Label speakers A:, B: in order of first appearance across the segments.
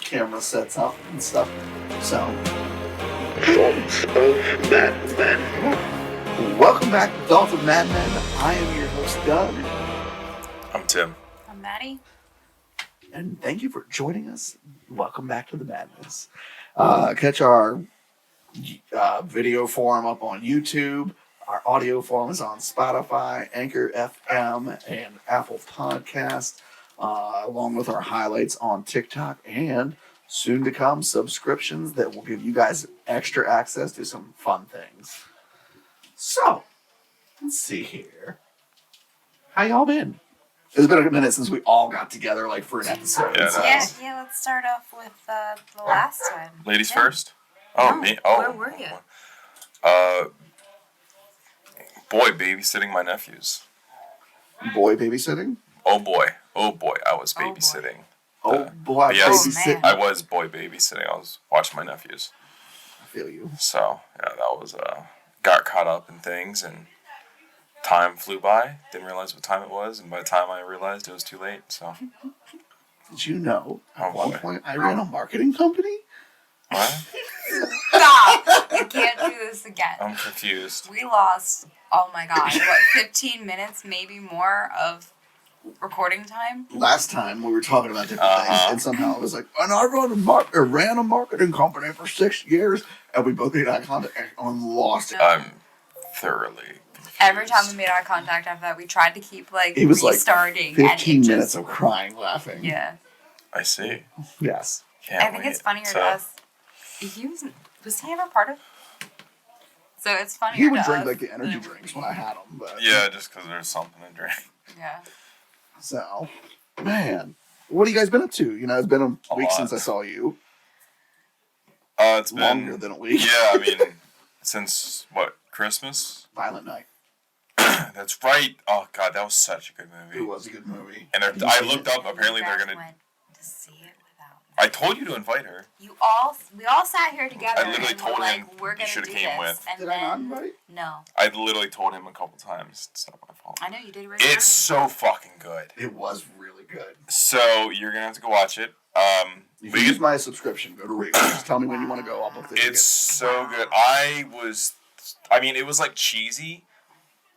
A: camera sets up and stuff. So,
B: Thoughts of Madmen.
A: welcome back to Thoughts of Madmen. I am your host, Doug.
C: I'm Tim.
D: I'm Maddie.
A: And thank you for joining us. Welcome back to the Madness. Catch our video form up on YouTube. Our audio form is on Spotify, Anchor FM, and Apple Podcast, along with our highlights on TikTok and soon to come subscriptions that will give you guys extra access to some fun things. So, let's see here. How y'all been? It's been a minute since we all got together, like, for an episode.
C: Yeah,
A: so.
D: Yeah, let's start off with the last time.
C: Ladies
D: Yeah.
C: first? Oh,
D: No,
C: me? Oh.
D: where were you?
C: Boy, babysitting my nephews.
A: Boy babysitting?
C: Oh boy, I was
D: Oh, boy.
C: babysitting.
A: Oh boy,
C: yes.
A: babysitting.
D: Oh,
C: I was boy babysitting. I was watching my nephews.
A: I feel you.
C: So, yeah, that was, got caught up in things and time flew by. Didn't realize what time it was, and by the time I realized it was too late, so.
A: Did you know at
C: Oh,
A: one
C: boy.
A: point I ran a marketing company?
C: What?
D: Stop! You can't do this again.
C: I'm confused.
D: We lost, oh my god, what, 15 minutes, maybe more of recording time?
A: Last time we were talking about different things, and somehow it was like, and I ran a marketing company for 6 years, and we both made eye contact and lost it.
C: I'm thoroughly confused.
D: Every time we made eye contact after that, we tried to keep,
A: It was like
D: restarting.
A: 15
D: and it
A: minutes
D: just,
A: of crying, laughing.
D: Yeah.
C: I see.
A: Yes.
C: Can't
D: I think
C: wait.
D: it's funnier
C: So,
D: to us. Was he ever part of? So it's funnier
A: He would
D: to
A: drink
D: us
A: like the energy
D: than-
A: drinks when I had them, but
C: Yeah, just because there's something to drink.
D: Yeah.
A: so man, what have you guys been up to? You know, it's been a
C: A
A: week
C: lot.
A: since I saw you.
C: It's
A: Longer
C: been
A: than a week.
C: Yeah, I mean, since what, Christmas?
A: Violent Night.
C: That's right. Oh god, that was such a good
A: It
C: movie.
A: was a good movie.
C: And
A: Have you
C: I
A: seen
C: looked
A: it?
C: up. Apparently, they're
D: You guys
C: gonna.
D: went to see it without me.
C: I told you to invite her.
D: We all sat here together.
C: I literally
D: and
C: told
D: were
C: him
D: like, we're
C: you
D: gonna
C: shoulda
D: do
C: came
D: this.
C: with.
D: And
A: Did
D: then,
A: I not invite?
D: No,
C: I literally told him a couple times. It's not my fault.
D: I know you did.
C: It's so fucking good.
A: It was really good.
C: So you're gonna have to go watch it.
A: You can use my subscription. Go to Ravens. Just tell me when you want to go. I'll book the
C: It's
A: tickets.
C: so good. I mean, it was like cheesy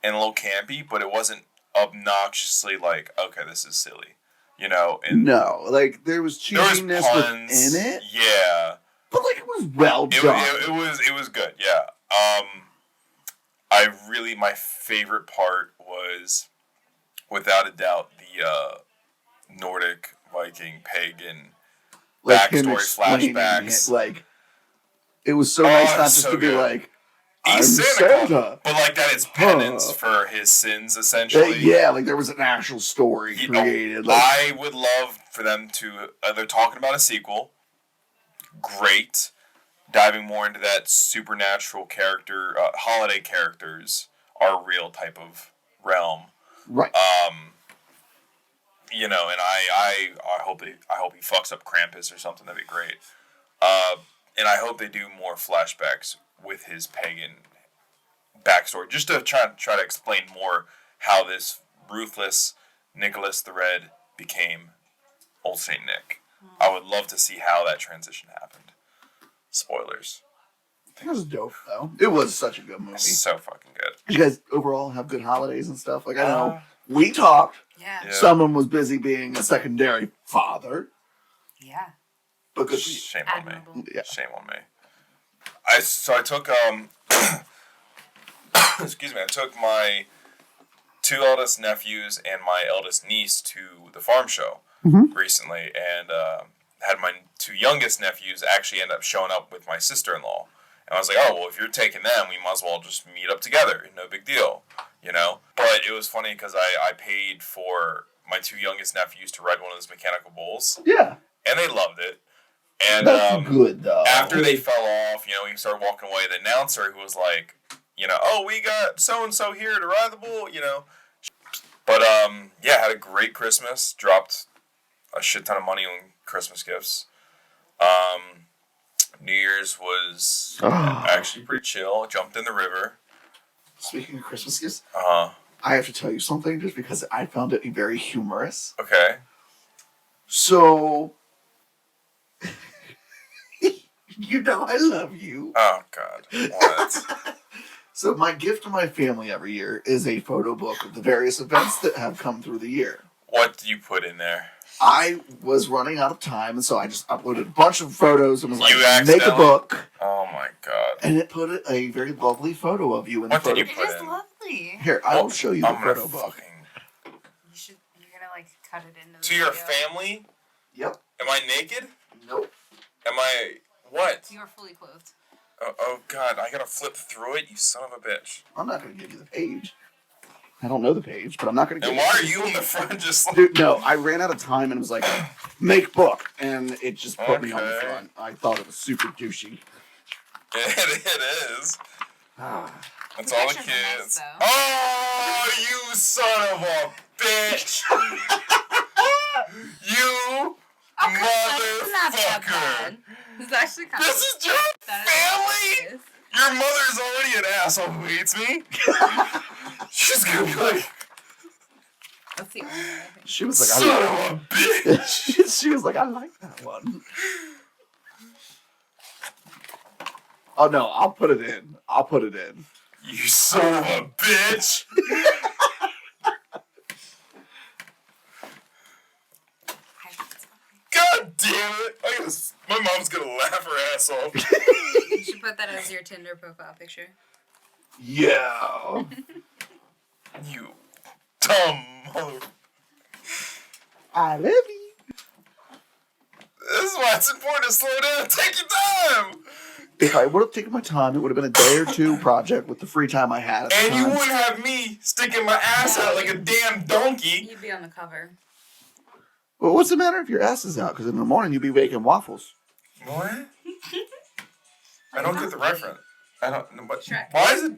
C: and a little campy, but it wasn't obnoxiously like, okay, this is silly, you know. And
A: No, like there was
C: there was
A: cheesiness
C: puns
A: within it,
C: Yeah,
A: but like it was well done.
C: it was good. Yeah. My favorite part was, without a doubt, the Nordic Viking pagan
A: like him
C: backstory
A: explaining
C: flashbacks.
A: it, like it was so nice not just
C: so
A: to be
C: good.
A: like, I'm
C: He's
A: Santa.
C: but like that is penance for his sins, essentially.
A: Yeah, like there was an actual story
C: You know,
A: created. Like,
C: I would love for them to. They're talking about a sequel. Great, diving more into that supernatural character, holiday characters are real type of realm.
A: right.
C: You know, and I hope he fucks up Krampus or something. That'd be great. And I hope they do more flashbacks with his pagan backstory, just to try to explain more how this ruthless Nicholas the Red became Old Saint Nick. I would love to see how that transition happened. Spoilers.
A: It was dope though. It was such a good movie.
C: So fucking good.
A: Did you guys overall have good holidays and stuff? Like I know
C: Uh,
A: we talked.
D: Yeah.
C: Yeah.
A: Someone was busy being a secondary father,
D: Yeah.
A: but good for you.
C: Shame on me.
D: Admirable.
A: Yeah.
C: Shame on me. I took excuse me. I took my 2 eldest nephews and my eldest niece to the farm show recently, and had my 2 youngest nephews actually end up showing up with my sister-in-law. And I was like, oh, well, if you're taking them, we might as well just meet up together. No big deal, you know? But it was funny because I paid for my 2 youngest nephews to ride one of those mechanical bulls,
A: Yeah,
C: and they loved it. And
A: that's good though.
C: after they fell off, you know, we started walking away. The announcer who was like, you know, oh, we got so-and-so here to ride the bull, you know. But, yeah, had a great Christmas. Dropped a shit ton of money on Christmas gifts. New Year's was actually pretty chill. Jumped in the river.
A: Speaking of Christmas gifts,
C: Uh-huh.
A: I have to tell you something just because I found it very humorous.
C: Okay.
A: So, You know I love you.
C: Oh God, what?
A: So my gift to my family every year is a photo book of the various events that have come through the year.
C: What do you put in there?
A: I was running out of time, and so I just uploaded a bunch of photos and was like,
C: You
A: make a
C: accidentally-
A: book.
C: Oh my God.
A: And it put a very lovely photo of you in the
C: What did
A: photo
C: you
D: It
C: put
D: is
C: in?
D: lovely.
A: Here, I will show you the
C: I'm gonna
A: photo book.
D: You're gonna like cut it into the
C: To your
D: video.
C: family?
A: Yep.
C: Am I naked?
A: Nope.
C: Am I what?
D: You are fully clothed.
C: Oh God, I gotta flip through it. You son of a bitch.
A: I'm not going to give you the page. I don't know the page, but I'm not going to give
C: And
A: you
C: why
A: the
C: are you in the front just like?
A: Dude, no, I ran out of time and was like, make book. And it just put me on the
C: Okay.
A: front. I thought it was super douchey.
C: It is.
A: Ah.
C: That's
D: The
C: all the
D: pictures are nice,
C: kids.
D: though.
C: Oh, you son of a bitch! You
D: That's not that
C: motherfucker!
D: bad. It's actually kind
C: This is your
D: that is
C: family?
D: hilarious.
C: Your mother's already an asshole who hates me. She's gonna be like,
D: That's the only way I think.
A: She was like,
C: son of a bitch.
A: she was like, I like that one. Oh no, I'll put it in. I'll put it in.
C: You son of a bitch. God damn it! My mom's gonna laugh her ass off.
D: You should put that as your Tinder profile picture.
A: Yeah.
C: You dumb mother.
A: I love you.
C: This is why it's important to slow down. Take your time.
A: If I would have taken my time, it would have been a day or two project with the free time I had at the
C: And you
A: time.
C: wouldn't have me sticking my ass out like a damn donkey.
D: You'd be on the cover.
A: Well, what's the matter if your ass is out? Because in the morning you'd be making waffles.
C: What? I don't get the reference. I don't know what.
D: Shrek.
C: Why is it?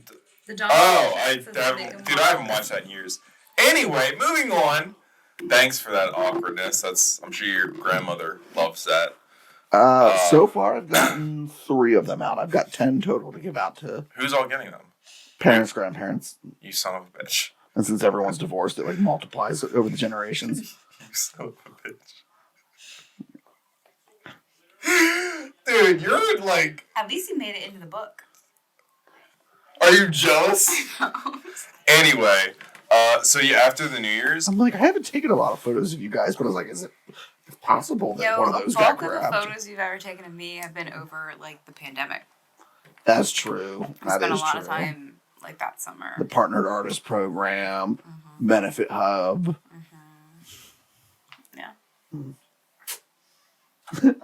D: The donkey.
C: Oh,
D: Shrek says
C: haven't,
D: bacon
C: dude, I haven't
D: waffles.
C: watched that in years. Anyway, moving on. Thanks for that awkwardness. I'm sure your grandmother loves that.
A: So far I've gotten 3 of them out. I've got 10 total to give out to
C: Who's all getting them?
A: parents, grandparents.
C: You son of a bitch.
A: And since everyone's divorced, it like multiplies over the generations.
C: You son of a bitch. Dude, you're like.
D: At least you made it into the book.
C: Are you jealous? Anyway, so yeah, after the New Year's,
A: I'm like, I haven't taken a lot of photos of you guys, but I was like, is it possible that
D: Yo,
A: one of
D: a
A: those got
D: bulk of the
A: grabbed?
D: photos you've ever taken of me have been over like the pandemic.
A: That's true.
D: I
A: That
D: spent a
A: is
D: lot
A: true.
D: of time like that summer.
A: The Partnered Artist Program, Benefit Hub.
D: Yeah.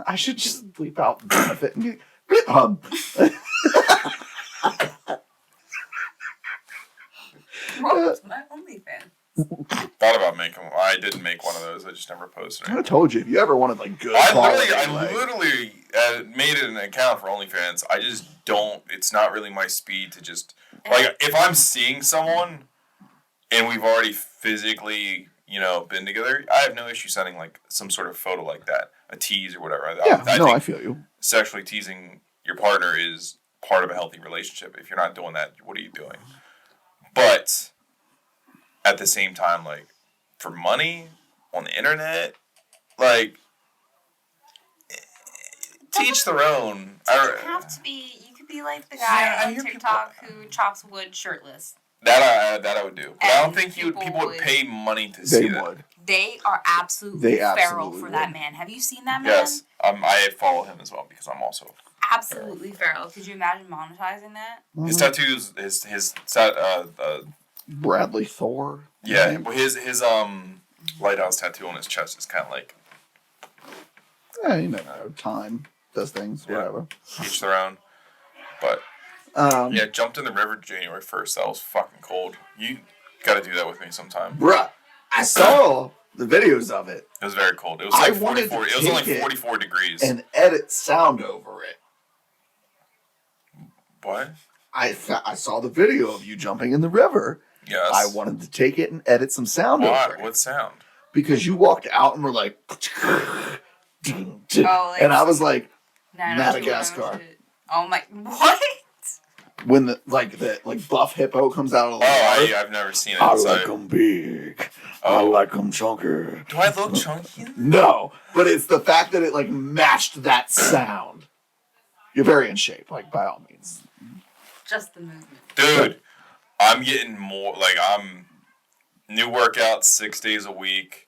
A: I should just bleep out Benefit and be Bit Hub.
D: Welcome to my OnlyFans.
C: thought about making. I didn't make one of those. I just never posted
A: I
C: it.
A: told you, if you ever wanted like good
C: I
A: quality,
C: literally made it an account for OnlyFans. I just don't. It's not really my speed to just like if I'm seeing someone and we've already physically, been together. I have no issue sending like some sort of photo like that, a tease or whatever.
A: yeah,
C: I
A: no,
C: think
A: I feel you.
C: sexually teasing your partner is part of a healthy relationship. If you're not doing that, what are you doing? But at the same time, like for money on the internet, like teach their own.
D: It doesn't have to be. You could be like the guy
C: Yeah, I
D: on
C: hear
D: TikTok who chops wood shirtless.
C: That I would do. But I don't
D: And
C: think people would
D: would-
C: pay money to
A: They
C: see that.
A: would.
D: They are absolutely
A: They
D: feral
A: absolutely
D: for that
A: would.
D: man. Have you seen that man?
C: Yes, I follow him as well because I'm also
D: Absolutely feral. Could you imagine monetizing that?
C: his
A: Mhm.
C: tattoos. His
A: Bradley Thor.
C: yeah.
A: name.
C: Well, his lighthouse tattoo on his chest is kind of like
A: Yeah, you know, time does things,
C: Yeah.
A: whatever.
C: each their own. But yeah, jumped in the river January 1st. That was fucking cold. You got to do that with me sometime.
A: Bruh, I saw the videos of it
C: It was very cold. It was
A: I
C: like
A: wanted to
C: 44. It was only
A: take it
C: 44 degrees.
A: and edit sound over it.
C: What?
A: I saw the video of you jumping in the river.
C: Yes.
A: I wanted to take it and edit some sound
C: Why?
A: over it.
C: What sound?
A: Because you walked out and were like,
D: like
A: and I was like,
D: 90210
A: Madagascar.
D: shit. Oh my! What?
A: when the buff hippo comes out of the
C: Oh,
A: water.
C: I've never seen it.
A: I
C: so-
A: like them big. I
C: Oh.
A: like them chunky.
C: Do I look chunky?
A: No, but it's the fact that it like matched that sound. You're very in shape, like by all means.
D: Just the movement.
C: Dude, I'm getting more, like, I'm new workouts 6 days a week.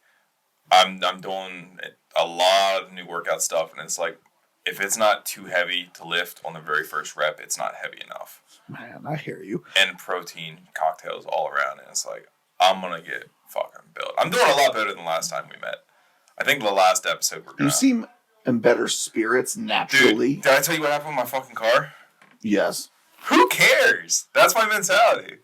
C: I'm doing a lot of new workout stuff, and it's like, if it's not too heavy to lift on the very first rep, it's not heavy enough.
A: Man, I hear you.
C: And protein cocktails all around, and it's like, I'm gonna get fucking built. I'm doing a lot better than last time we met. I think the last episode we're gonna...
A: You seem in better spirits naturally.
C: Dude, did I tell you what happened with my fucking car?
A: Yes.
C: Who cares? That's my mentality.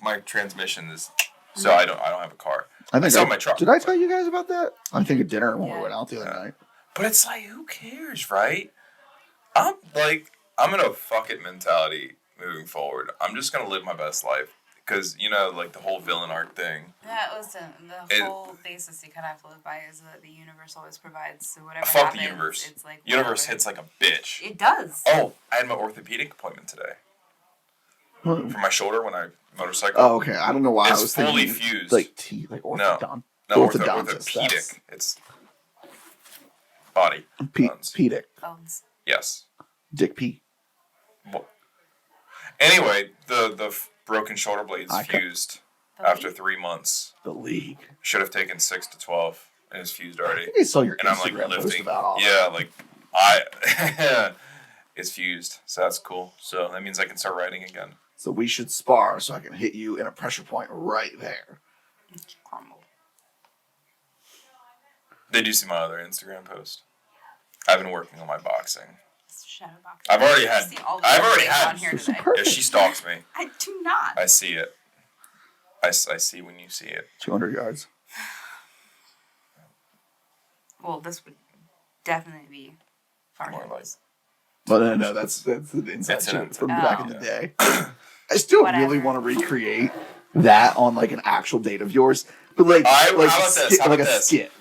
C: My transmission is... So I don't have a car.
A: I
C: still have my truck.
A: Did I tell you guys about that? I think at dinner when
D: Yeah.
A: we went out the other night.
C: But it's like, who cares, right? I'm in a fuck it mentality moving forward. I'm just gonna live my best life. Because, you know, like the whole villain arc thing.
D: Yeah, listen, the whole basis you kind of have to live by is that the universe always provides. So whatever
C: Fuck
D: happens,
C: the universe.
D: it's like
C: Universe
D: whatever.
C: hits like a bitch.
D: It does.
C: Oh, I had my orthopedic appointment today.
A: What?
C: For my shoulder when I motorcycle.
A: Oh, okay. I don't know why I
C: It's
A: was
C: fully
A: thinking
C: fused.
A: like like
C: No.
A: orthodont.
C: No,
A: orthodontist.
C: orthopedic. It's body. bones.
A: Pedic.
D: Bones.
C: Yes.
A: Dick P.
C: Well, anyway, the broken shoulder blades
A: I cut-
C: fused
D: The
C: after
D: lead.
C: 3 months.
A: The league.
C: Should have taken 6 to 12, and it's fused already.
A: I saw your
C: And I'm
A: Instagram
C: like
A: post
C: lifting.
A: about all
C: Yeah, like I. It's fused, so that's cool. So that means I can start riding again.
A: So we should spar so I can hit you in a pressure point right there.
D: Crumble.
C: Did you see my other Instagram post? I've been working on my boxing.
D: It's shadow boxing.
C: I've already had-
D: I see all the
C: I've already
D: things
C: had-
D: on here
A: This is
D: today.
A: perfect.
C: Yeah, she stalks me.
D: I do not.
C: I see it. I see when you see it.
A: 200 yards.
D: Well, this would definitely be far
C: More like-
A: But no, that's an inside
C: That's an
A: joke from
D: inside-
A: back in
D: Oh.
A: the day. I still really
D: Whatever.
A: want to recreate that on like an actual date of yours, but like
C: How
A: like
C: about
A: a
C: this?
A: skit,
C: How
A: like
C: about
A: a
C: this?
A: skit.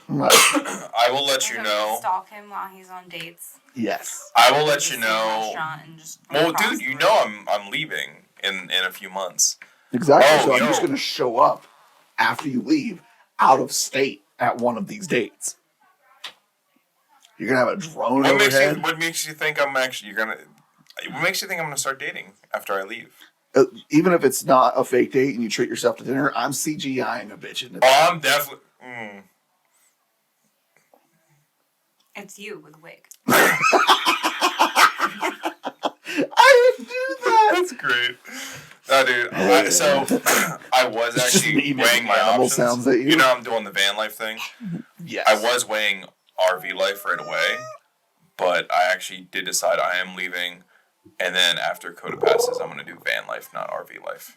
A: Like,
C: I will let you
D: So
C: know.
D: Stalk him while he's on dates.
A: yes.
C: I will let
D: Just
C: you
D: in a
C: know.
D: restaurant and just
C: Well,
D: across
C: dude,
D: the
C: you
D: road.
C: know I'm leaving in a few months.
A: Exactly.
C: Oh,
A: so I'm
C: yo.
A: just gonna show up after you leave out of state at one of these dates. You're gonna have a drone overhead.
C: What makes you think I'm actually What makes you think I'm gonna start dating after I leave?
A: Even if it's not a fake date and you treat yourself to dinner, I'm CGIing a bitch into
C: Oh, I'm definitely.
D: It's you with a wig.
A: I didn't do that.
C: That's great. No, dude. I was
A: It's just me
C: actually
A: making
C: weighing my
A: animal
C: options.
A: sounds at you.
C: You know, I'm doing the van life thing.
A: Yes.
C: I was weighing RV life right away, but I actually did decide I am leaving, and then after Coda passes, I'm gonna do van life, not RV life.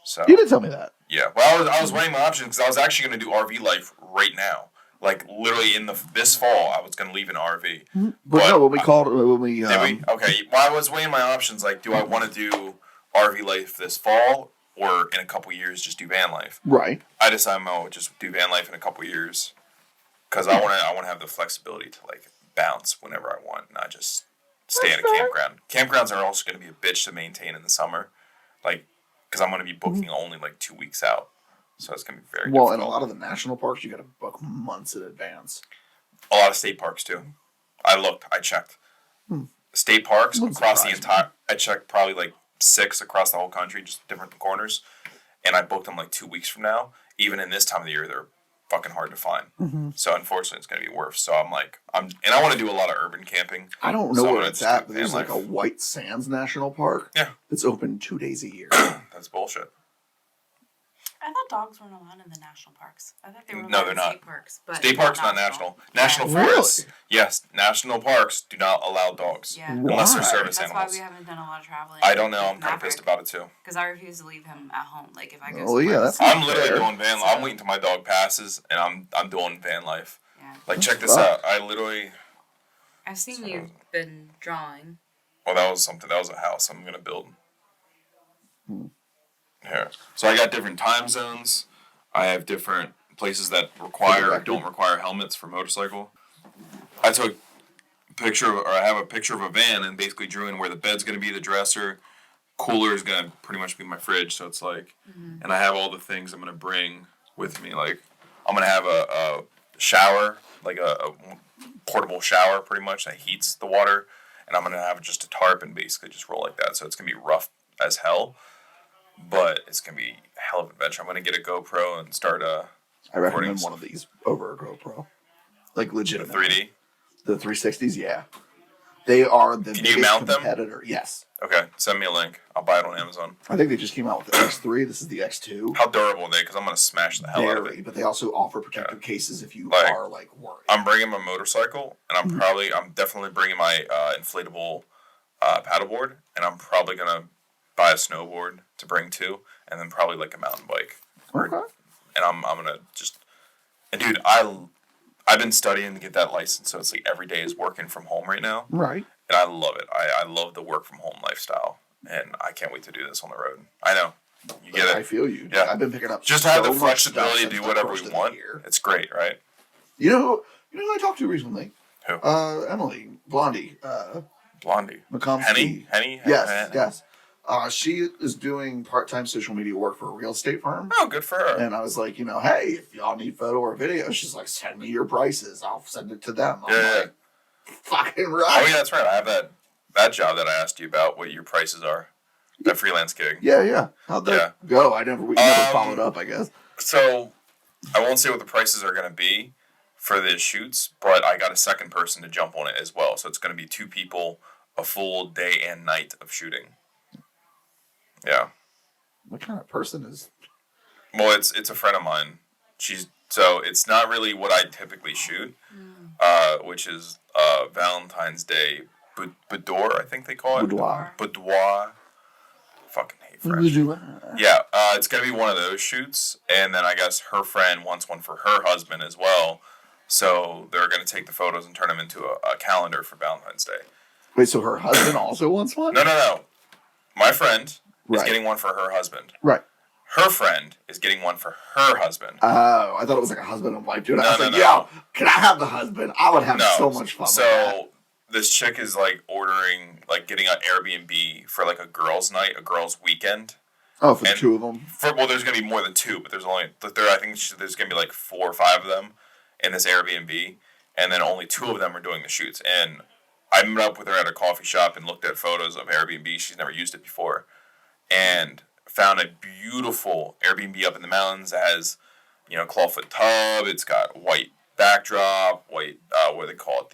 C: So
A: You didn't tell me that.
C: yeah, well, I was weighing my options because I was actually gonna do RV life right now, like literally in this fall. I was gonna leave an RV.
A: But no, when we called, when we,
C: Did we? Okay. Well, I was weighing my options. Like, do I want to do RV life this fall, or in a couple years just do van life?
A: right.
C: I decided I'm gonna just do van life in a couple years, because I want to have the flexibility to like bounce whenever I want, not just stay in a campground. Campgrounds are also going to be a bitch to maintain in the summer, like because I'm going to be booking only like 2 weeks out, so it's going to be very
A: Well,
C: difficult.
A: in a lot of the national parks, you got to book months in advance.
C: A lot of state parks too. I looked. I checked. State parks
A: Wouldn't
C: across the
A: surprise me.
C: entire. I checked probably like 6 across the whole country, just different corners, and I booked them like 2 weeks from now. Even in this time of the year, they're fucking hard to find. So unfortunately, it's gonna be worse. So I'm like, and I want to do a lot of urban camping.
A: I don't know
C: So I'm
A: where
C: gonna
A: it's
C: just
A: at,
C: do
A: but there's
C: van
A: like a
C: life.
A: White Sands National Park.
C: Yeah.
A: It's open 2 days a year.
C: That's bullshit.
D: I thought dogs weren't allowed in the national parks. I thought they were
C: No,
D: allowed
C: they're
D: in
C: not.
D: state parks. But
C: State parks not national. National
A: Really?
C: forests. Yes, national parks do not allow dogs
D: Yeah.
C: unless they're
A: Why?
C: service
D: That's
C: animals.
D: why we haven't done a lot of traveling.
C: I don't know. I'm kind of pissed about it too.
D: Because I refuse to leave him at home. Like if I go.
A: Oh, yeah,
D: somewhere,
A: that's
D: it's-
C: I'm literally
A: Fair.
C: doing van. I'm waiting till my dog passes, and I'm doing van life.
D: Yeah.
C: Like, check this
A: rough.
C: out. I literally.
D: I've seen you've been drawing.
C: Well, that was something. That was a house I'm gonna build. Here. So I got different time zones. I have different places that require or don't require helmets for motorcycle. I took a picture, or I have a picture of a van, and basically drew in where the bed's gonna be, the dresser, cooler is gonna pretty much be my fridge. So it's like, and I have all the things I'm gonna bring with me. Like, I'm gonna have a shower, like a portable shower, pretty much that heats the water. and I'm gonna have just a tarp and basically just roll like that. So it's gonna be rough as hell, but it's gonna be a hell of an adventure. I'm gonna get a GoPro and start
A: I recommend
C: recording
A: one of these over a GoPro. Like legit.
C: 3D.
A: The 360s, yeah. They are the
C: Can you
A: biggest
C: mount them?
A: competitor. Yes.
C: Okay, send me a link. I'll buy it on Amazon.
A: I think they just came out with the X3. This is the X2.
C: How durable are they? Because I'm gonna smash the hell out of
A: Very,
C: it.
A: but they also offer protective cases if you
C: Like,
A: are like worried.
C: I'm bringing my motorcycle, and I'm definitely bringing my inflatable paddleboard, and I'm probably gonna buy a snowboard to bring too, and then probably like a mountain bike.
A: Okay.
C: And I'm gonna just, and dude, I've been studying to get that license, so it's like every day is working from home right now,
A: Right.
C: and I love it. I love the work from home lifestyle, and I can't wait to do this on the road. I know, you get
A: I
C: it.
A: feel you.
C: Yeah.
A: I've been picking up
C: Just have
A: so
C: the
A: much stuff
C: flexibility to
A: since
C: do
A: the
C: whatever
A: first
C: we
A: of the
C: want.
A: year.
C: It's great, right?
A: You know who I talked to recently?
C: Who?
A: Emily Blondie.
C: Blondie.
A: McComsky.
C: Henny?
A: Yes, yes. She is doing part-time social media work for a real estate firm.
C: Oh, good for her.
A: And I was like, hey, if y'all need photo or video, she's like, send me your prices. I'll send it to them. I'm
C: Yeah.
A: like, fucking
C: Oh
A: right.
C: yeah, that's right. I have that job that I asked you about. What your prices are? That freelance gig.
A: Yeah. How'd that go? We never followed up, I guess.
C: So I won't say what the prices are going to be for the shoots, but I got a second person to jump on it as well. So it's going to be 2 people, a full day and night of shooting. Yeah.
A: What kind of person is...
C: Well, it's a friend of mine. So it's not really what I typically shoot, which is Valentine's Day boudoir, I think they call it.
A: Boudoir.
C: Boudoir. Fucking hate French. Yeah, it's gonna be one of those shoots, and then I guess her friend wants one for her husband as well. So they're gonna take the photos and turn them into a calendar for Valentine's Day.
A: Wait, so her husband also wants one?
C: No. My friend is
A: Right.
C: getting one for her husband.
A: Right.
C: Her friend is getting one for her husband.
A: Oh, I thought it was like a husband and wife, dude. I
C: No,
A: was
C: no,
A: like,
C: no.
A: yo, can I have the husband? I would have
C: No,
A: so much fun with that.
C: So this chick is like ordering, like getting an Airbnb for like a girls' night, a girls' weekend.
A: Oh, for the
C: and-
A: 2 of them?
C: Well, there's gonna be more than 2, but there's only I think there's gonna be like 4 or 5 of them in this Airbnb, and then only 2 of them are doing the shoots. And I met up with her at a coffee shop and looked at photos of Airbnb. She's never used it before, and found a beautiful Airbnb up in the mountains that has, clawfoot tub. It's got white backdrop, white what do they call it?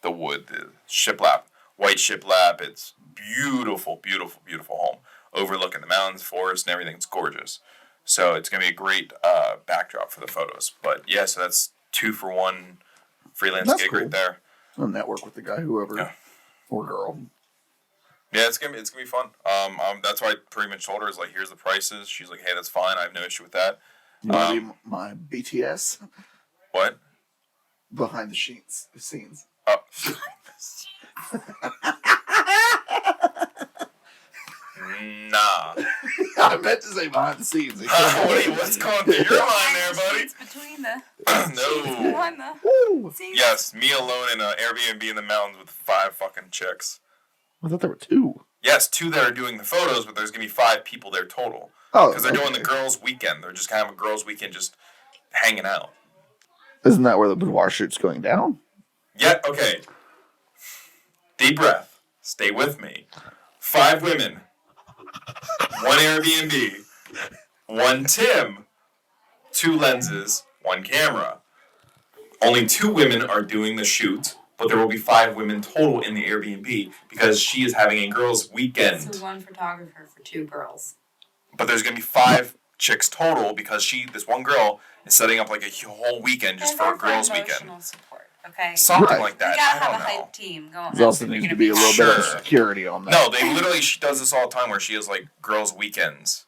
C: The wood, the shiplap, white shiplap. It's beautiful, beautiful, beautiful home overlooking the mountains, forest, and everything. It's gorgeous. So it's gonna be a great backdrop for the photos. But yeah, so that's 2 for 1 freelance
A: That's
C: gig
A: cool.
C: right there.
A: I'll network with the guy, whoever,
C: Yeah.
A: or girl.
C: Yeah, it's gonna be fun. That's why I pretty much told her is like, here's the prices. She's like, hey, that's fine. I have no issue with that.
A: You want to be my BTS
C: What?
A: behind the scenes?
C: Oh. Nah.
A: I meant to say behind the scenes.
C: What's going through your mind there, buddy?
D: It's between the
C: No.
D: behind the
A: Woo!
D: scenes.
C: Yes, me alone in an Airbnb in the mountains with 5 fucking chicks.
A: I thought there were 2.
C: Yes, 2 that are doing the photos, but there's gonna be 5 people there total.
A: Oh,
C: Because they're doing the
A: okay.
C: girls' weekend. They're just kind of a girls' weekend, just hanging out.
A: Isn't that where the boudoir shoot's going down?
C: Yeah. Okay. Deep breath. Stay with me. 5 women. 1 Airbnb. 1 Tim. 2 lenses. 1 camera. Only 2 women are doing the shoot, but there will be 5 women total in the Airbnb because she is having a girls' weekend.
D: So 1 photographer for 2 girls.
C: But there's gonna be 5 chicks total because this one girl is setting up like a whole weekend just for a girls' weekend.
D: Emotional support, okay?
C: Something
A: Right.
C: like
D: You
C: that.
D: gotta
C: I
D: have
C: don't
D: a
C: know.
D: hype team going.
A: There also
D: If you're
A: needs to
D: gonna
A: be a little bit of
C: Sure.
A: security on that.
C: No, she does this all the time where she has like girls' weekends.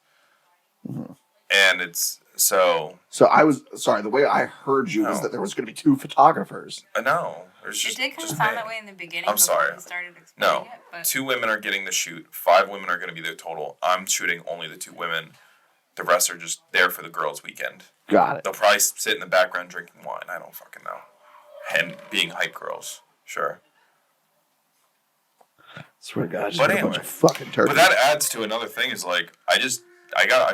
C: And it's so
A: So I was sorry. The way I heard you was
C: No.
A: that there was going to be 2 photographers.
C: no. There's
D: It
C: just
D: did kind
C: just
D: of sound
C: me.
D: that way in the beginning.
C: I'm
D: before
C: sorry.
D: we started explaining
C: No,
D: it, but
C: 2 women are getting the shoot. 5 women are going to be there total. I'm shooting only the 2 women. The rest are just there for the girls' weekend.
A: Got it.
C: They'll probably sit in the background drinking wine. I don't fucking know. And being hype girls. Sure.
A: Swear to God, I just
C: But
A: got a bunch
C: anyway.
A: of fucking turkeys.
C: But that adds to another thing is like, I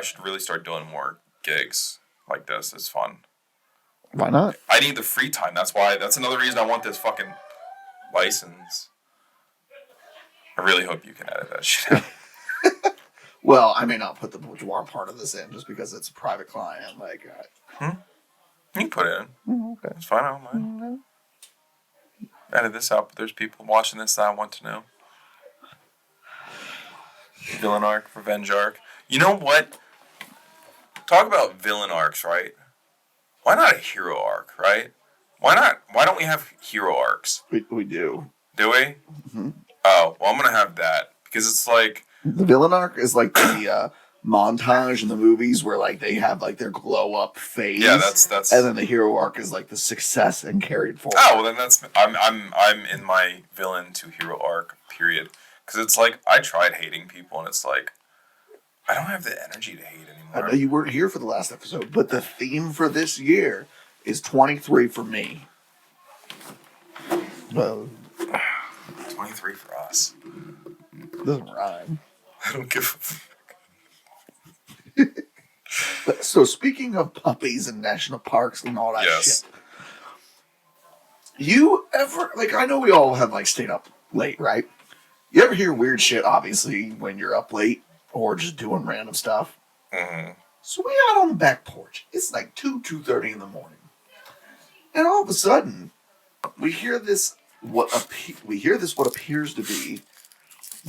C: should really start doing more gigs like this. It's fun.
A: Why not?
C: I need the free time. That's another reason I want this fucking license. I really hope you can edit that shit out.
A: Well, I may not put the boudoir part of this in just because it's a private client. Like,
C: You can put it in.
A: okay.
C: It's fine. I don't mind. Edit this out, but there's people watching this that I want to know. Villain arc, revenge arc. You know what? Talk about villain arcs, right? Why not a hero arc, right? Why not? Why don't we have hero arcs?
A: We do.
C: Do we?
A: Mm-hmm.
C: Oh, well, I'm gonna have that because it's like
A: The villain arc is like the montage in the movies where like they have like their glow up phase.
C: yeah, that's.
A: And then the hero arc is like the success and carried forward.
C: Oh, well, then that's I'm in my villain to hero arc period because it's like I tried hating people and it's like I don't have the energy to hate
A: I know
C: anymore.
A: you weren't here for the last episode, but the theme for this year is 23 for me. Well,
C: 23 for us.
A: doesn't rhyme.
C: I don't give a fuck.
A: So speaking of puppies and national parks and all that
C: Yes.
A: shit, you ever like? I know we all have like stayed up late, right? You ever hear weird shit? Obviously, when you're up late or just doing random stuff.
C: Mm-hmm.
A: So we out on the back porch. It's like 2:30 in the morning, and all of a sudden, we hear this what appears to be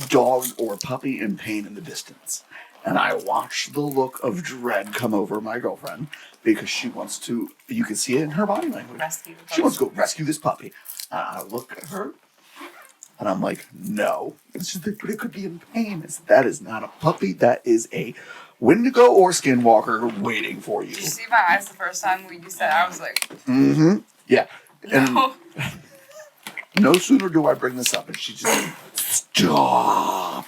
A: dog or puppy in pain in the distance. And I watch the look of dread come over my girlfriend because she wants to, you can see it in her body language.
D: Rescue the
A: She wants to go rescue this puppy. And I look at her and I'm like, no. It's just that, but it could be in pain. That is not a puppy. That is a Wendigo or Skinwalker waiting for you.
D: Did you see my eyes the first time when you said I was like,
A: Mm-hmm. Yeah. And
D: no.
A: no sooner do I bring this up and she just, stop.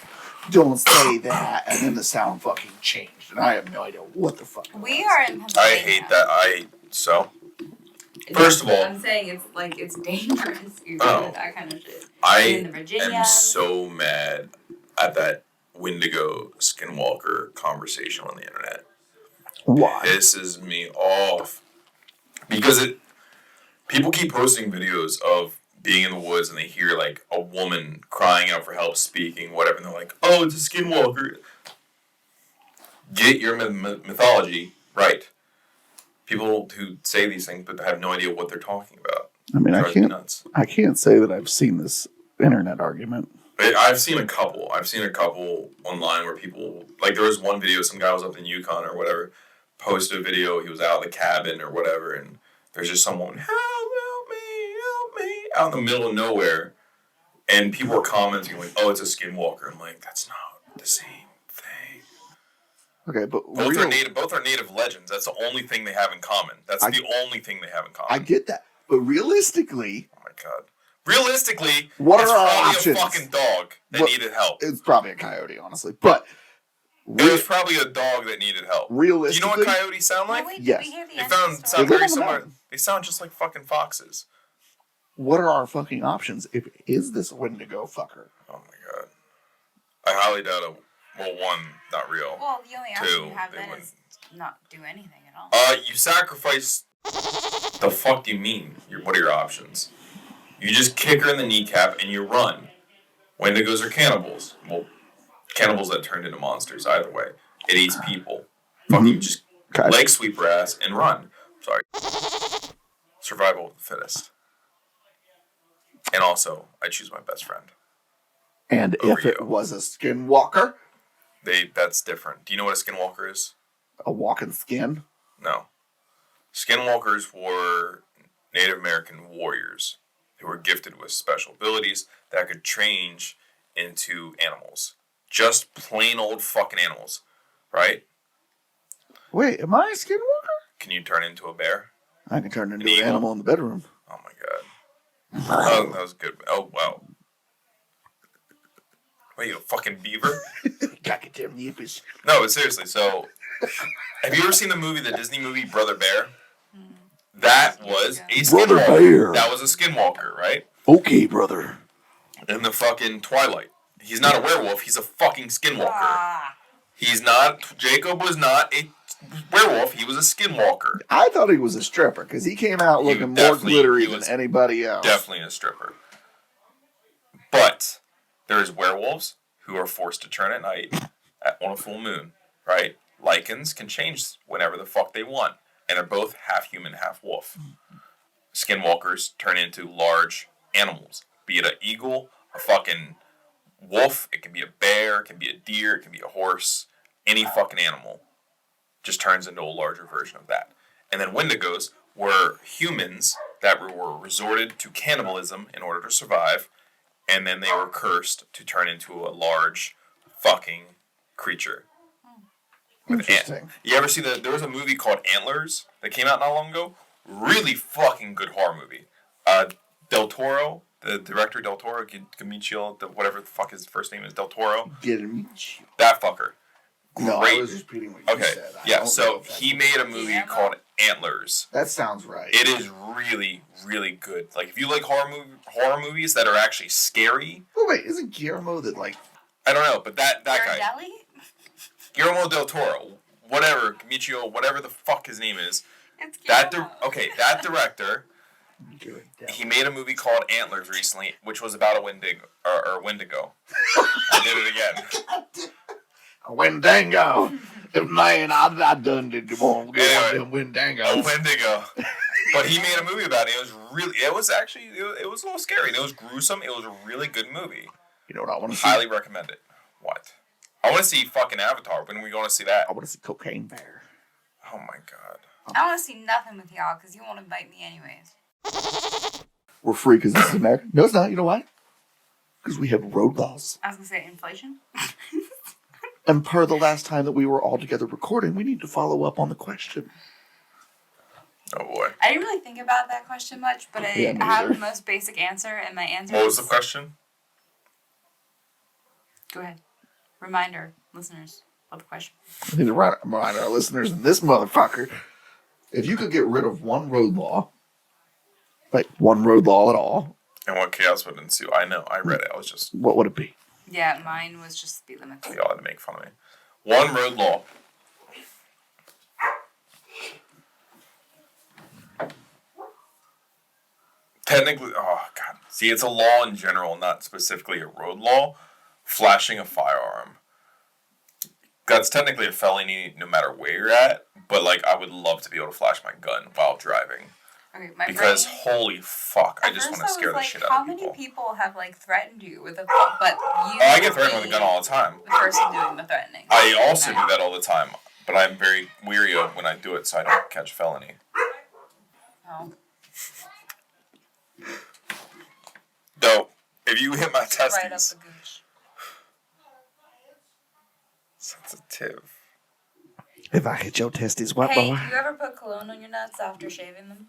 A: Don't say that. And then the sound fucking changed. And I have no idea what the fuck.
D: We are in
C: I
D: Pennsylvania.
C: hate that. First of all-
D: I'm saying it's like it's dangerous. You
C: Oh.
D: do that kind of shit.
C: I
D: in the Virginia.
C: am so mad at that Wendigo Skinwalker conversation on the internet.
A: Why?
C: Pisses me off because people keep posting videos of being in the woods and they hear like a woman crying out for help, speaking, whatever, and they're like, "Oh, it's a Skinwalker." Get your mythology right. People who say these things but have no idea what they're talking about.
A: I mean,
C: Drives me nuts.
A: I can't say that I've seen this internet argument.
C: I've seen a couple. I've seen a couple online where people, like there was one video, some guy was up in Yukon or whatever, posted a video, he was out of the cabin or whatever, and there's just someone, help me, out in the middle of nowhere, and people were commenting like, oh, it's a Skinwalker. I'm like, that's not the same thing.
A: Okay, but
C: Both are native legends. That's the only thing they have in common. That's the only thing they have in common.
A: I get that. But realistically,
C: Oh my god. Realistically,
A: What
C: it's
A: are our
C: probably
A: options?
C: a fucking dog that
A: What-
C: needed help.
A: it's probably a coyote, honestly. But
C: It was probably a dog that needed help. Do you
A: realistically,
C: know what coyotes sound like?
D: Wait,
A: Yes.
D: did we hear the
C: They
D: end of the
C: sound
D: story?
A: They live
C: very
A: on the
C: similar.
A: mountain.
C: They sound just like fucking foxes.
A: what are our fucking options? If is this Wendigo fucker?
C: Oh my god. I highly doubt it. Well, one, not real.
D: Well, the only option
C: Two,
D: you have
C: they
D: then
C: wouldn't.
D: is not do anything at all.
C: You sacrifice. The fuck do you mean? What are your options? You just kick her in the kneecap and you run. Wendigos are cannibals. Well, cannibals that turned into monsters. Either way, it eats people. Fucking just
A: Okay.
C: leg sweep her ass and run. Sorry. Survival of the fittest. And also, I choose my best friend.
A: And
C: Over
A: if it
C: you.
A: was a Skinwalker,
C: That's different. Do you know what a skinwalker is?
A: a walking skin,
C: No. Skinwalkers were Native American warriors who were gifted with special abilities that could change into animals. Just plain old fucking animals, right?
A: wait, am I a Skinwalker?
C: Can you turn into a bear?
A: I can turn into
C: An
A: an
C: eagle?
A: animal in the bedroom.
C: Oh my god. Oh, that was good. Oh, wow. What are you, a fucking beaver?
A: Goddamn yippers.
C: No, but seriously, so have you ever seen the movie, the Disney movie Brother Bear? That was a
A: Brother
C: skinwalker.
A: Bear.
C: That was a skinwalker, right?
A: Okay, brother.
C: In the fucking Twilight. He's not a werewolf, he's a fucking skinwalker.
D: Ah,
C: He's not, Jacob was not a werewolf, he was a skinwalker.
A: I thought he was a stripper because he came out
C: He
A: looking more
C: definitely-
A: glittery
C: he
A: than
C: was
A: anybody else.
C: Definitely a stripper. But There's werewolves who are forced to turn at night on a full moon, right? Lycans can change whenever the fuck they want, and they're both half human, half wolf. Skinwalkers turn into large animals, be it an eagle, a fucking wolf, it can be a bear, it can be a deer, it can be a horse, any fucking animal just turns into a larger version of that. And then Wendigos were humans that were resorted to cannibalism in order to survive, and then they were cursed to turn into a large fucking creature.
A: Interesting.
C: You ever see there was a movie called Antlers that came out not long ago? Really fucking good horror movie. Del Toro, the director Del Toro, Guillermo, whatever the fuck his first name is, Del Toro. That fucker.
A: No, I was just repeating what you said.
C: Yeah, so he made a movie called Antlers.
A: That sounds right.
C: It is really, really good. Like, if you like horror movies that are actually scary.
A: Oh, wait, isn't Guillermo that, like...
C: I don't know, but that guy.
D: Girardelli?
C: Guillermo del Toro. Whatever. Michio, whatever the fuck his name is.
D: It's
C: That
D: Guillermo.
C: that director, he made a movie called Antlers recently, which was about a Wendigo. Or Wendigo. I did it again.
A: A Wendigo. Man, I done did the one.
C: Anyway,
A: Wendigo.
C: A Wendigo. But he made a movie about it. It was a little scary. It was gruesome. It was a really good movie.
A: You know what I want to see?
C: Highly recommend it. What? I want to see fucking Avatar. When are we going to see that?
A: I want to see Cocaine Bear.
C: Oh my god.
D: I don't want to see nothing with y'all because you won't invite me anyways.
A: We're free because this is America. No, it's not. You know why? Because we have road laws.
D: I was going to say inflation.
A: And per the last time that we were all together recording, we need to follow up on the question.
C: Oh boy.
D: I didn't really think about that question much, but I
A: Yeah, me
D: have
A: either.
D: the most basic answer, and my answer
C: What
D: is...
C: was the question?
D: Go ahead. Reminder, listeners, what the question?
A: I need to remind our listeners and this motherfucker, if you could get rid of one road law, like one road law at all,
C: And what chaos would ensue? I know. I read it. I was just...
A: what would it be?
D: Yeah, mine was just speed limits.
C: Y'all had to make fun of me. One road law. Technically, oh god. See, it's a law in general, not specifically a road law. Flashing a firearm. That's technically a felony no matter where you're at, but like I would love to be able to flash my gun while driving.
D: Okay, my
C: Because
D: brain,
C: holy fuck, I
D: at
C: just
D: first
C: want to scare the
D: was
C: shit
D: like,
C: out
D: how
C: of
D: many
C: people.
D: people have like threatened you with a but you
C: Oh, I get threatened with a gun all the time.
D: the person doing the threatening.
C: I also do that all the time, but I'm very weary of when I do it so I don't catch felony.
D: Oh.
C: Though, if you hit my
D: Right up
C: testes,
D: the gooch.
C: sensitive.
A: If I hit your testes, what,
D: Hey,
A: boy?
D: do you ever put cologne on your nuts after shaving them?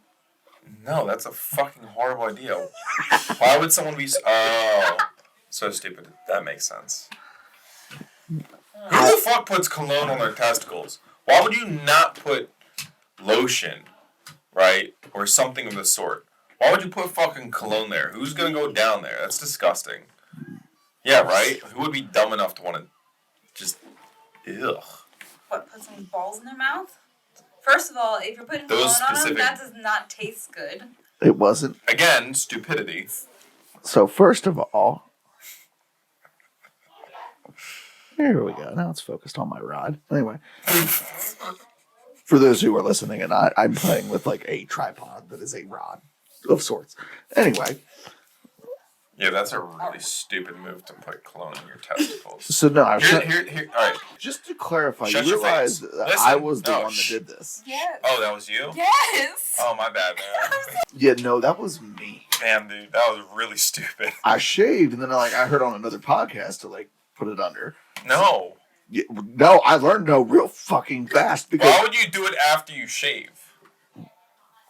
C: No, that's a fucking horrible idea. Why would someone be so stupid? That makes sense. Who the fuck puts cologne on their testicles? Why would you not put lotion, right? Or something of the sort? Why would you put fucking cologne there? Who's gonna go down there? That's disgusting. Yeah, right? Who would be dumb enough to want to just... Ugh.
D: What, put some balls in their mouth? First of all, if you're putting
C: Those
D: cologne on them,
C: specific-
D: that does not taste good.
A: It wasn't.
C: Again, stupidity.
A: So first of all, here we go. Now it's focused on my rod. Anyway, for those who are listening, and I'm playing with like a tripod that is a rod of sorts. Anyway,
C: Yeah, that's a really stupid move to put cologne in your testicles.
A: so no, I was
C: Here, all right.
A: just to clarify,
C: Shut
A: you
C: your
A: realize
C: face.
A: that
C: Listen.
A: I was the
C: No,
A: one that
C: shh.
A: did this.
D: Yes.
C: Oh, that was you?
D: Yes.
C: Oh, my bad, man.
A: Yeah, no, that was me.
C: Man, dude, that was really stupid.
A: I shaved, and then I heard on another podcast to like put it under.
C: No.
A: Yeah, no, I learned no real fucking fast because.
C: Why would you do it after you shave?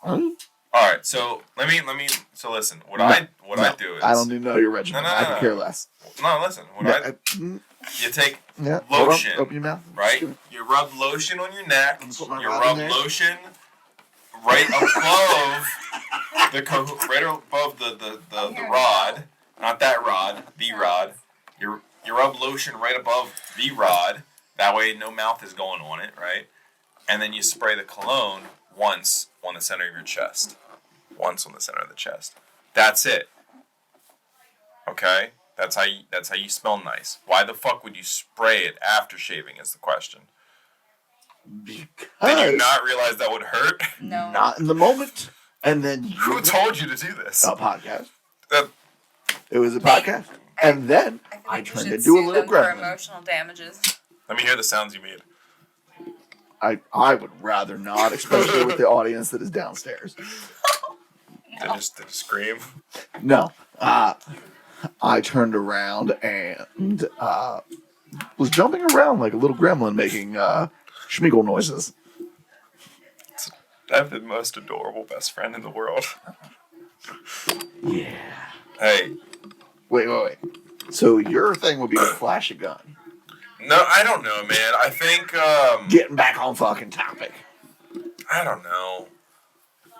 A: Huh?
C: All right, so let me. So listen, what I do is
A: I don't need to know your regimen.
C: No,
A: I can
C: no.
A: care less.
C: No, listen. You take
A: Yeah,
C: lotion,
A: Hold up, open your mouth.
C: right. You rub lotion on your neck.
A: I'm gonna put my
C: You
A: rod in
C: rub
A: there.
C: lotion right above right above the rod, not that rod, the rod. You rub lotion right above the rod. That way, no mouth is going on it, right? And then you spray the cologne once on the center of your chest. Once on the center of the chest. That's it. Okay? That's how you smell nice. Why the fuck would you spray it after shaving? Is the question. Did you not realize that would hurt?
D: No.
A: Not in the moment. And then
C: Who told you to do this?
A: a podcast.
C: That-
A: It was a podcast. And then
D: I, feel
A: I
D: like we
A: turned
D: should
A: into a
D: sue
A: little
D: them for
A: gremlin.
D: emotional damages.
C: Let me hear the sounds you made.
A: I would rather not, especially with the audience that is downstairs.
C: Did it scream?
A: No. I turned around and was jumping around like a little gremlin making schmeagle noises.
C: I have the most adorable best friend in the world.
A: Yeah.
C: Hey.
A: Wait. So your thing would be to flash a gun.
C: No, I don't know, man. I think,
A: Getting back on fucking topic.
C: I don't know.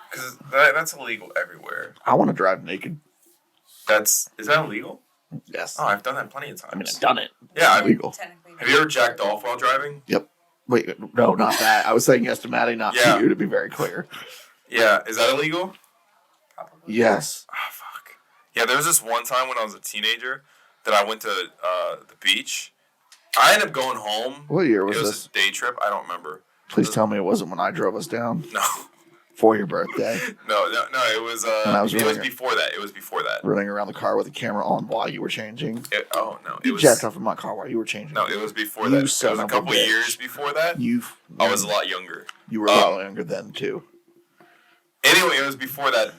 C: Because that's illegal everywhere.
A: I want to drive naked.
C: Is that illegal?
A: Yes.
C: Oh, I've done that plenty of times.
A: I mean, I've done it.
C: Yeah,
A: It's illegal.
D: Technically.
C: Have you ever jacked off while driving?
A: Yep. Wait, no, not that. I was saying yes to Maddie, not
C: Yeah.
A: to you, to be very clear.
C: Yeah, is that illegal?
D: Probably.
A: Yes.
C: Oh, fuck. Yeah, there was this one time when I was a teenager that I went to the beach. I ended up going home.
A: What year was
C: It was
A: this?
C: a day trip. I don't remember.
A: Please tell me it wasn't when I drove us down
C: No,
A: for your birthday,
C: no. It was.
A: When I was
C: It was
A: running-
C: before that. It was before that.
A: running around the car with the camera on while you were changing.
C: Oh no, it
A: You
C: was.
A: jacked off in my car while you were changing.
C: No, it was before
A: You
C: that. It was
A: son
C: a
A: of a
C: couple
A: bitch.
C: years before that. I was a lot younger.
A: You were a lot younger then too.
C: Anyway, it was before that.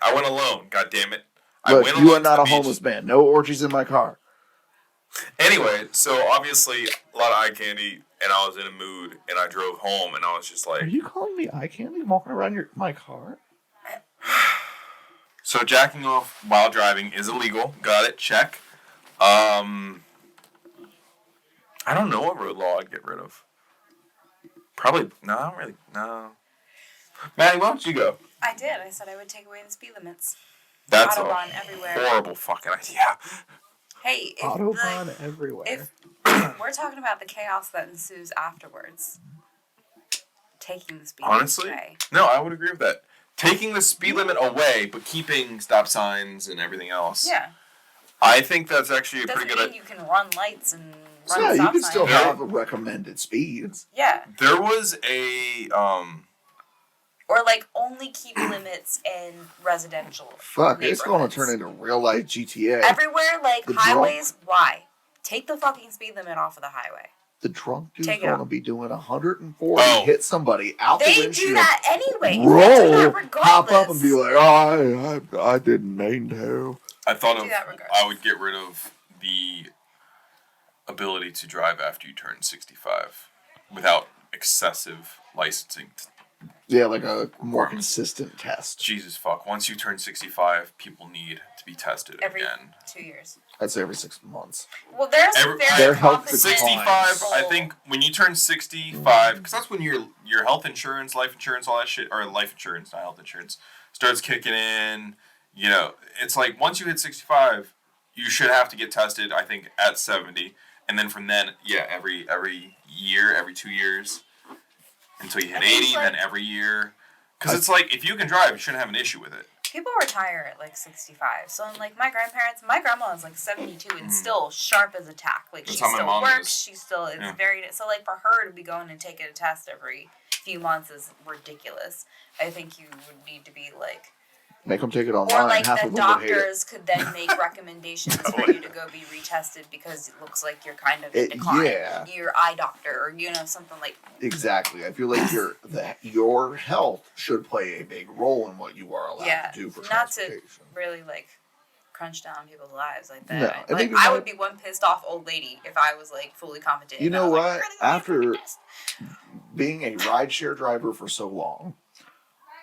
C: I went alone. God damn it. I
A: Look,
C: went
A: you
C: alone
A: are
C: to
A: not
C: the
A: a
C: beach.
A: homeless man. No orgies in my car.
C: Anyway, so obviously a lot of eye candy, and I was in a mood, and I drove home, and I was just like,
A: Are you calling me eye candy walking around my car?
C: so jacking off while driving is illegal. Got it. Check. I don't know what road law I'd get rid of. Probably no. I don't really no. Maddie, why don't you go?
D: I did. I said I would take away the speed limits.
C: That's a
D: Autobahn everywhere.
C: horrible fucking idea.
D: Hey, if,
A: Autobahn
D: like,
A: everywhere.
D: if we're talking about the chaos that ensues afterwards, taking the speed
C: Honestly,
D: limit away.
C: no, I would agree with that. Taking the speed limit away, but keeping stop signs and everything else.
D: Yeah.
C: I think that's actually a
D: Doesn't
C: pretty good
D: mean you can run lights and run
A: yeah, you
D: stop
A: can
D: signs.
A: still
C: Yeah.
A: have recommended speeds.
D: Yeah.
C: There was a
D: Or like only keep limits in residential.
A: Fuck, it's going to
D: neighborhoods.
A: turn into real life GTA.
D: Everywhere, like
A: The
D: highways, why? Take the fucking speed limit off of the highway.
A: The drunk dude's
D: Take it
A: going to
D: out.
A: be doing 140,
C: Oh.
A: hit somebody out the
D: They
A: windshield,
D: do that anyway.
A: roll,
D: They do that
A: pop up, and
D: regardless.
A: be like, "Oh, I didn't mean to."
C: I thought
D: Do
C: of
D: that regardless.
C: I would get rid of the ability to drive after you turn 65 without excessive licensing.
A: Yeah, like a more consistent test.
C: Jesus fuck. Once you turn 65, people need to be tested
D: Every
C: again.
D: 2 years.
A: I'd say every 6 months.
D: Well, there's
C: Every-
D: very
A: Their health
D: competent
C: 65, I
D: people.
C: think when you turn 65, because that's when your health insurance, life insurance, all that shit, or life insurance, not health insurance, starts kicking in. You know, it's like once you hit 65, you should have to get tested, I think, at 70. And then from then, yeah, every year, every 2 years, until you hit
D: I think
C: 80,
D: like-
C: then every year. Because it's like, if you can drive, you shouldn't have an issue with it.
D: People retire at like 65. So, like, my grandma is like 72 and still sharp as a tack. Like,
C: That's
D: she
C: how my
D: still
C: mom
D: works.
C: is.
D: She still is
C: Yeah.
D: so, like, for her to be going and taking a test every few months is ridiculous. I think you would need to be like,
A: Make them take it
D: or
A: online.
D: like
A: Half
D: the
A: of them would hate it.
D: doctors could then make recommendations for you to go be retested because it looks like you're kind of in decline.
A: Yeah.
D: Your eye doctor or, something like,
A: Exactly. I feel like your health should play a big role in what you are allowed
D: yeah,
A: to do for
D: not to
A: transportation.
D: really like crunch down people's lives like that.
A: No, and
D: Like,
A: even
D: I
A: though-
D: would be one pissed off old lady if I was like fully competent.
A: You
D: and I
A: know
D: was like,
A: what?
D: "Really want your
A: After
D: fucking test?"
A: being a rideshare driver for so long,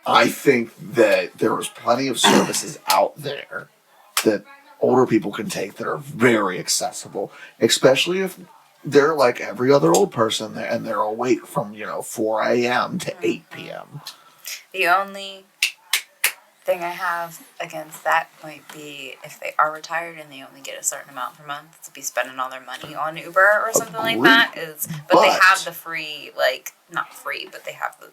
A: I think that there is plenty of services out there that older people can take that are very accessible, especially if they're like every other old person and they're awake from 4 a.m. to 8 p.m.
D: The only thing I have against that might be if they are retired and they only get a certain amount per month to be spending all their money on Uber or something like that is, but they
A: But-
D: have the free, like, not free, but they have the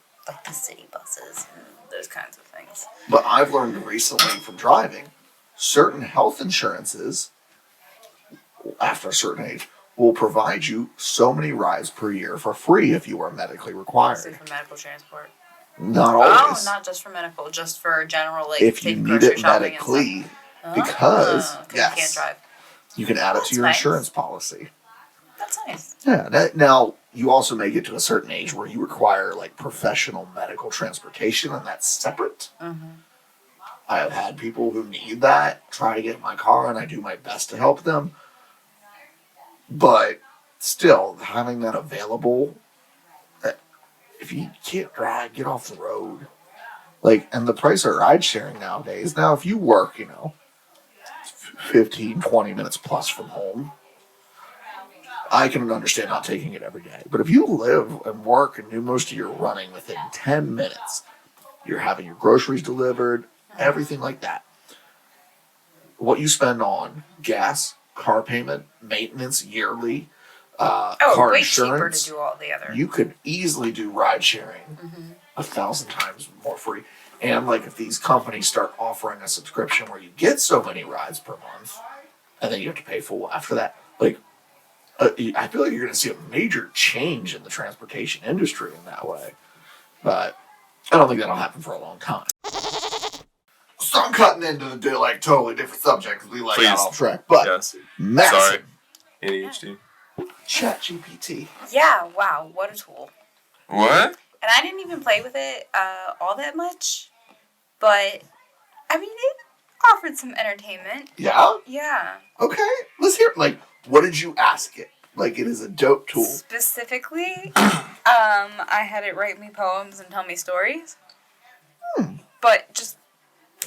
D: city buses and those kinds of things.
A: But I've learned recently from driving, certain health insurances after a certain age, will provide you so many rides per year for free if you are medically
D: So
A: required.
D: for medical transport.
A: Not
D: Oh,
A: always.
D: not just for medical, just for general, like,
A: If you
D: taking
A: need
D: grocery
A: it
D: shopping and stuff.
A: medically, because,
D: You can't
A: yes,
D: drive.
A: you can add it
D: That's
A: to your
D: nice.
A: insurance policy.
D: That's nice.
A: Yeah. Now, you also may get to a certain age where you require like professional medical transportation, and that's separate. I have had people who need that try to get in my car, and I do my best to help them. But still, having that available, if you can't drive, get off the road. Like, and the price of ride sharing nowadays. Now, if you work, 15, 20 minutes plus from home, I can understand not taking it every day. But if you live and work and do most of your running within 10 minutes, you're having your groceries delivered, everything like that. What you spend on gas, car payment, maintenance yearly, car
D: way
A: insurance,
D: cheaper to do all the other.
A: you could easily do ride sharing 1,000 times more free. And like if these companies start offering a subscription where you get so many rides per month, and then you have to pay full after that, like I feel like you're going to see a major change in the transportation industry in that way. But I don't think that'll happen for a long time. So I'm cutting into the like totally different subject because we got
C: Please.
A: off track. But
C: Yes.
A: massive
C: Sorry. ADHD.
A: ChatGPT.
D: Yeah, wow, what a tool.
C: What?
D: And I didn't even play with it all that much, but I mean, it offered some entertainment.
A: Yeah.
D: Yeah.
A: Okay. Let's hear. Like, what did you ask it? Like, it is a dope tool.
D: Specifically, I had it write me poems and tell me stories. But just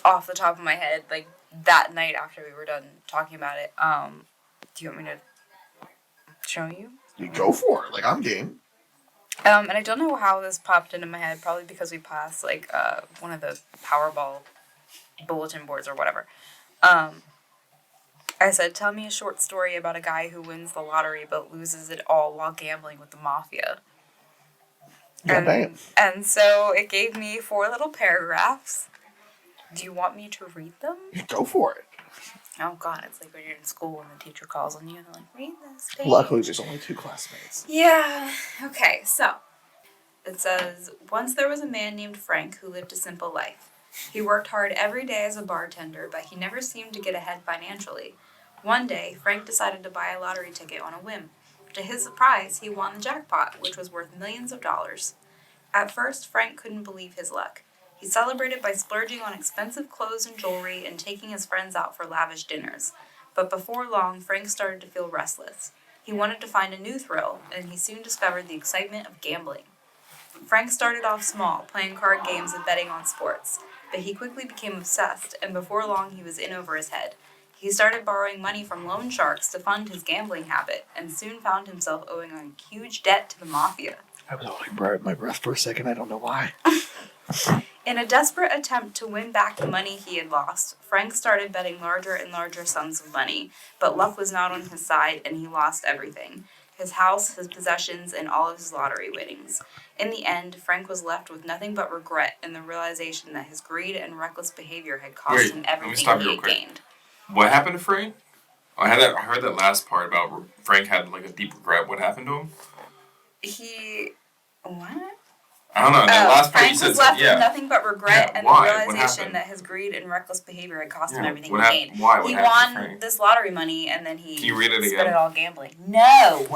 D: off the top of my head, like that night after we were done talking about it, do you want me to show you?
A: You go for it. Like, I'm game.
D: And I don't know how this popped into my head, probably because we passed like one of the Powerball bulletin boards or whatever. I said, tell me a short story about a guy who wins the lottery but loses it all while gambling with the mafia.
A: God damn.
D: And so it gave me 4 little paragraphs. Do you want me to read them?
A: Go for it.
D: Oh God, it's like when you're in school and the teacher calls on you and they're like, read this page.
A: Luckily, there's only 2 classmates.
D: Yeah. Okay, so it says, once there was a man named Frank who lived a simple life. He worked hard every day as a bartender, but he never seemed to get ahead financially. One day, Frank decided to buy a lottery ticket on a whim. To his surprise, he won the jackpot, which was worth millions of dollars. At first, Frank couldn't believe his luck. He celebrated by splurging on expensive clothes and jewelry and taking his friends out for lavish dinners. But before long, Frank started to feel restless. He wanted to find a new thrill, and he soon discovered the excitement of gambling. Frank started off small, playing card games and betting on sports, but he quickly became obsessed, and before long he was in over his head. He started borrowing money from loan sharks to fund his gambling habit, and soon found himself owing a huge debt to the mafia.
A: I was holding my breath for a second. I don't know why.
D: In a desperate attempt to win back the money he had lost, Frank started betting larger and larger sums of money, but luck was not on his side and he lost everything. His house, his possessions, and all of his lottery winnings. In the end, Frank was left with nothing but regret and the realization that his greed and reckless behavior had cost him everything
C: stop
D: he
C: you real
D: had
C: quick.
D: gained.
C: What happened to Frank? I heard that last part about Frank had like a deep regret. What happened to him?
D: What?
C: I don't know. That last part
D: Frank
C: you said,
D: was left
C: yeah.
D: with nothing but regret
C: Yeah,
D: and
C: why?
D: the
C: What
D: realization
C: happened?
D: that his greed and reckless behavior had cost him
C: Yeah,
D: everything
C: what
D: he
C: hap-
D: gained.
C: why? What
D: He
C: happened to
D: won
C: Frank?
D: this lottery money and then he
C: Can you read it
D: spent
C: again?
D: it all gambling. No!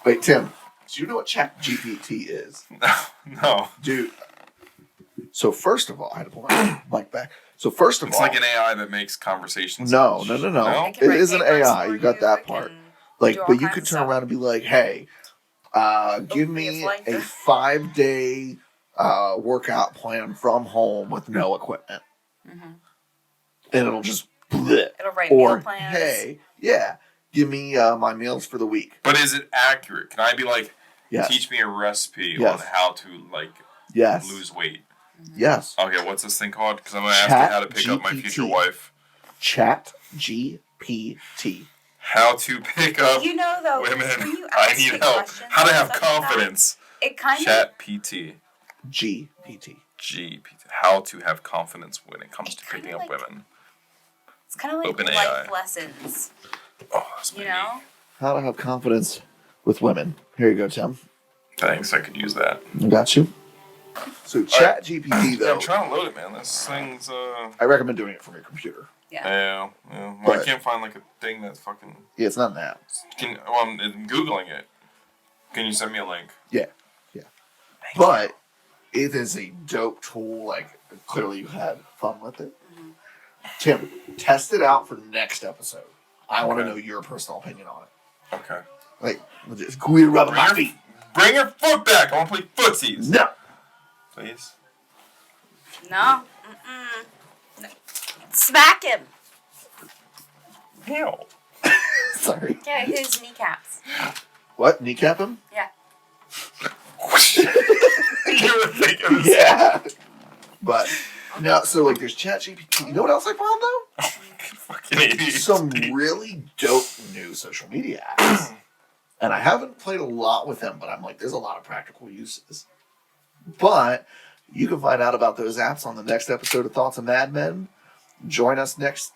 A: Wait, Tim, do you know what ChatGPT is?
C: No.
A: Dude. So first of all, I had to pull my mic back. So first of
C: It's
A: all,
C: like an AI that makes conversations.
A: No.
D: It
A: It
D: can write
A: is an
D: papers
A: AI.
D: for
A: You got that
D: it
A: part.
D: can
A: Like,
D: do all
A: but you
D: kinds
A: could
D: of
A: turn
D: stuff.
A: around and be like, "Hey, give
D: be a
A: me
D: flight.
A: a 5-day workout plan from home with no equipment," and it'll just bleh.
D: It'll write
A: Or
D: meal plans.
A: hey, yeah, give me my meals for the week.
C: But is it accurate? Can I be like,
A: Yes,
C: teach me a recipe
A: Yes.
C: on how to like
A: yes,
C: lose weight?
A: yes.
C: Okay, what's this thing called? Because I'm gonna ask you how to pick up my future
A: ChatGPT.
C: wife.
A: ChatGPT.
C: How to pick up
D: You know, though,
C: women.
D: when you
C: I
D: ask
C: need
D: it
C: help.
D: questions
C: How to
D: and
C: have
D: stuff like that,
C: confidence.
D: it kind of
C: Chat PT.
A: GPT.
C: GPT. How to have confidence when it comes
D: It
C: to picking
D: kinda
C: up
D: like-
C: women.
D: it's kind of like
C: Open
D: life
C: AI.
D: lessons.
C: Oh, that's
D: You know?
A: How to have confidence with women. Here you go, Tim.
C: Thanks, I could use that.
A: I got you. So Chat GPT
C: Yeah,
A: though,
C: I'm trying to load it, man. This thing's
A: I recommend doing it from your computer.
C: yeah. Well,
A: But-
C: I can't find like a thing that's fucking.
A: Yeah, it's not an app.
C: I'm googling it. Can you send me a link?
A: Yeah. But it is a dope tool. Like, clearly you had fun with it. Tim, test it out for next episode. I want to
C: Okay.
A: know your personal opinion on it.
C: Okay.
A: Like, just quit rubbing my feet.
C: Bring your foot back. I want to play footsies.
A: No.
C: Please.
D: No. No. Smack him.
C: Hell.
A: Sorry.
D: Yeah, his kneecaps.
A: What? Kneecap him?
D: Yeah.
C: You were thinking this.
A: Yeah. But, no, so, like, there's ChatGPT. You know what else I found, though?
C: Fucking idiot.
A: Some really dope new social media apps. And I haven't played a lot with them, but I'm like, there's a lot of practical uses. But you can find out about those apps on the next episode of Thoughts of Mad Men. Join us next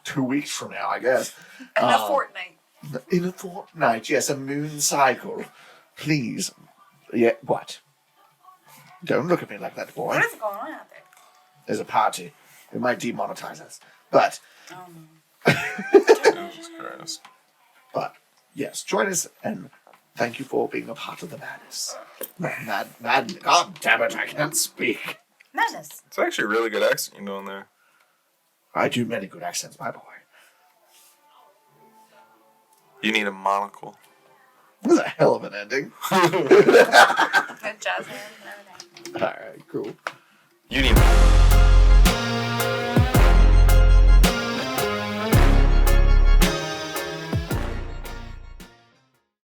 A: 2 weeks from now, I guess.
D: In a fortnight.
A: In a fortnight, yes, a moon cycle. Please. Yeah, what? Don't look at me like that, boy.
D: What is going on out there?
A: There's a party. It might demonetize us. But
D: Oh no.
C: Jesus Christ.
A: But yes, join us and thank you for being a part of the madness. Mad, God damn it, I can't speak.
D: Madness.
C: It's actually a really good accent you're doing there.
A: I do many good accents, my boy.
C: You need a monocle.
A: This is a hell of an ending.
D: Good jazz hands and everything.
A: All right, cool.
C: You need.